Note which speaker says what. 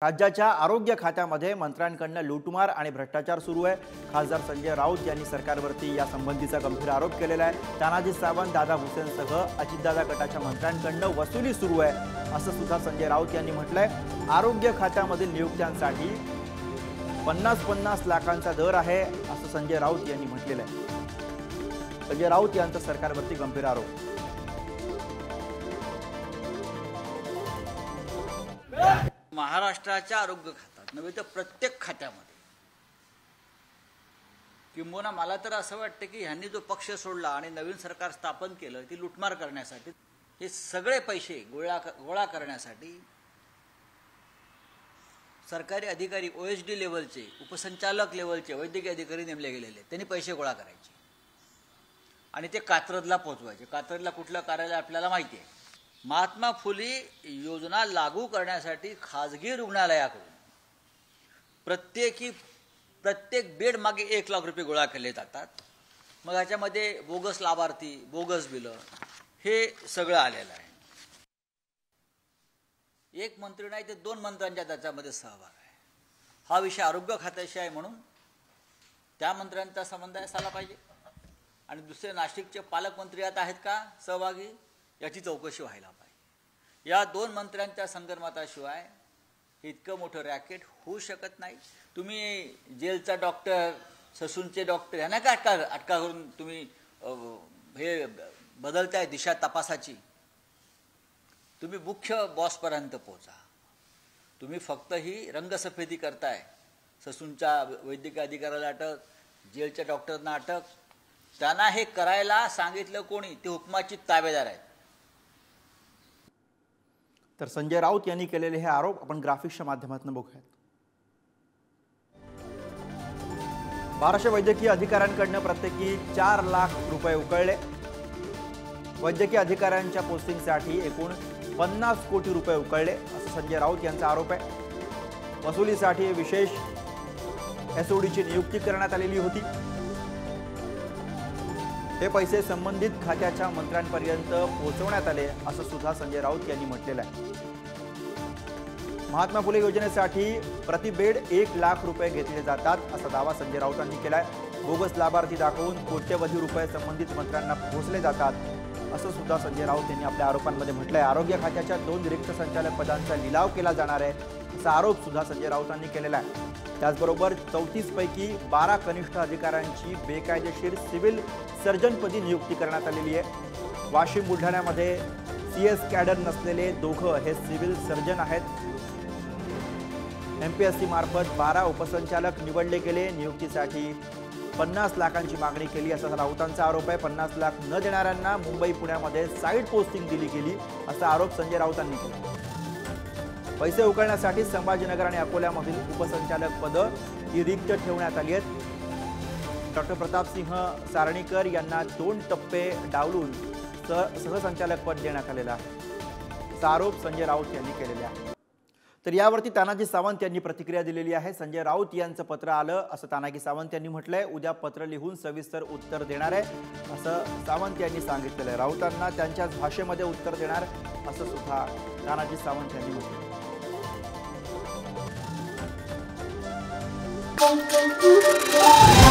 Speaker 1: राज्याच्या आरोग्य खात्यामध्ये मंत्र्यांकडून लूटमार आणि भ्रष्टाचार सुरू आहे। खासदार संजय राऊत यांनी सरकारवरती या संबंधीचा गंभीर आरोप केलेला आहे। तानाजी सावंत, दादा भुसेंसह अजितदादा गटाच्या मंत्र्यांकडून वसुली सुरू आहे असं सुद्धा संजय राऊत यांनी म्हटलंय। आरोग्य खात्यामधील नियुक्त्यांसाठी 50-50 लाखांचा दर आहे असं संजय राऊत यांनी म्हटलेलं आहे। संजय राऊत यांचा सरकारवरती गंभीर आरोप।
Speaker 2: महाराष्ट्राच्या आरोग्य खात्यात नव्हे तर प्रत्येक खात्यामध्ये किंबहुना मला तर असं वाटतं की ह्यांनी जो पक्ष सोडला आणि नवीन सरकार स्थापन केलं ती लुटमार करण्यासाठी, हे सगळे पैसे गोळा करण्यासाठी सरकारी अधिकारी OSD लेवलचे, उपसंचालक लेवलचे वैद्यकीय अधिकारी नेमले गेलेले, त्यांनी पैसे गोळा करायचे आणि ते कात्रजला पोहोचवायचे। कात्रजला कुठलं कार्यालय आपल्याला माहिती आहे। महात्मा फुले योजना लागू करण्यासाठी खाजगी रुग्णालयाकडून प्रत्येक बेड मागे 1 लाख रुपये गोळा केले जातात। मग ह्याच्यामध्ये बोगस लाभार्थी, बोगस बिलं, हे सगळं आलेलं आहे। एक मंत्री नाही तर 2 मंत्र्यांच्या त्याच्यामध्ये सहभाग आहे। हा विषय आरोग्य खात्याशी आहे म्हणून त्या मंत्र्यांचा संबंध असायला पाहिजे आणि दुसरे नाशिकचे पालकमंत्री यात आहेत का सहभागी, याची चौकशी व्हायला पाहिजे। या 2 मंत्र्यांच्या संगनमताशिवाय इतकं मोठं रॅकेट होऊ शकत नाही। तुम्ही जेलचा डॉक्टर, ससूनचे डॉक्टर यांना काय अटका करून तुम्ही हे बदलताय दिशा तपासाची। तुम्ही मुख्य बॉसपर्यंत पोहोचा। तुम्ही फक्त ही रंगसफेदी करताय। ससूनच्या वैद्यकीय अधिकाऱ्याला अटक, जेलच्या डॉक्टरना अटक। त्यांना हे करायला सांगितलं कोणी? ते हुकमाचे ताबेदार आहेत।
Speaker 1: तर संजय राऊत यांनी केलेले हे आरोप आपण ग्राफिक्सच्या माध्यमातून बघूयात। 1200 वैद्यकीय अधिकाऱ्यांकडून प्रत्येकी 4 लाख रुपये उकळले। वैद्यकीय अधिकाऱ्यांच्या पोस्टिंगसाठी एकूण 50 कोटी रुपये उकळले असं संजय राऊत यांचा आरोप आहे। वसुलीसाठी विशेष SODची नियुक्ती करण्यात आलेली होती। हे पैसे संबंधित खात्याच्या मंत्र्यांपर्यंत पोहोचवण्यात आले असं सुद्धा संजय राऊत यांनी म्हटलेलं आहे। महात्मा फुले योजनेसाठी प्रति बेड 1 लाख रुपये घेतले जातात असा दावा संजय राऊतांनी केलाय। बोगस लाभार्थी दाखवून कोट्यवधी रुपये संबंधित मंत्र्यांना पोहोचले जातात असं सुद्धा संजय राऊत यांनी आपल्या आरोपांमध्ये म्हटलंय। आरोग्य खात्याच्या 2 रिक्त संचालक पदांचा लिलाव केला जाणार आहे असा आरोप सुद्धा संजय राऊतांनी केलेला आहे। त्याचबरोबर 34 पैकी 12 कनिष्ठ अधिकाऱ्यांची बेकायदेशीर सिव्हिल सर्जनपदी नियुक्ती करण्यात आलेली आहे। वाशिम बुलढाण्यामध्ये CS कॅडर नसलेले दोघं हे सिव्हिल सर्जन आहेत। MPSC मार्फत 12 उपसंचालक निवडले गेले। नियुक्तीसाठी 50 लाखांची मागणी केली असा राऊतांचा आरोप आहे। 50 लाख न देणाऱ्यांना मुंबई पुण्यामध्ये साईड पोस्टिंग दिली गेली असा आरोप संजय राऊतांनी केला। पैसे उकळण्यासाठी संभाजीनगर आणि अकोल्यामधील उपसंचालक पद ही रिक्त ठेवण्यात आली आहेत। डॉक्टर प्रतापसिंह सारणीकर यांना 2 टप्पे डावलून सहसंचालक पद देण्यात आलेलं आहे असा आरोप संजय राऊत यांनी केलेला आहे। तर यावरती तानाजी सावंत यांनी प्रतिक्रिया दिलेली आहे। संजय राऊत यांचं पत्र आलं असं तानाजी सावंत यांनी म्हटलंय। उद्या पत्र लिहून सविस्तर उत्तर देणार आहे असं सावंत यांनी सांगितलेलं आहे। राऊतांना त्यांच्याच भाषेमध्ये उत्तर देणार असं सुद्धा तानाजी सावंत यांनी म्हटलं।
Speaker 3: Thank you.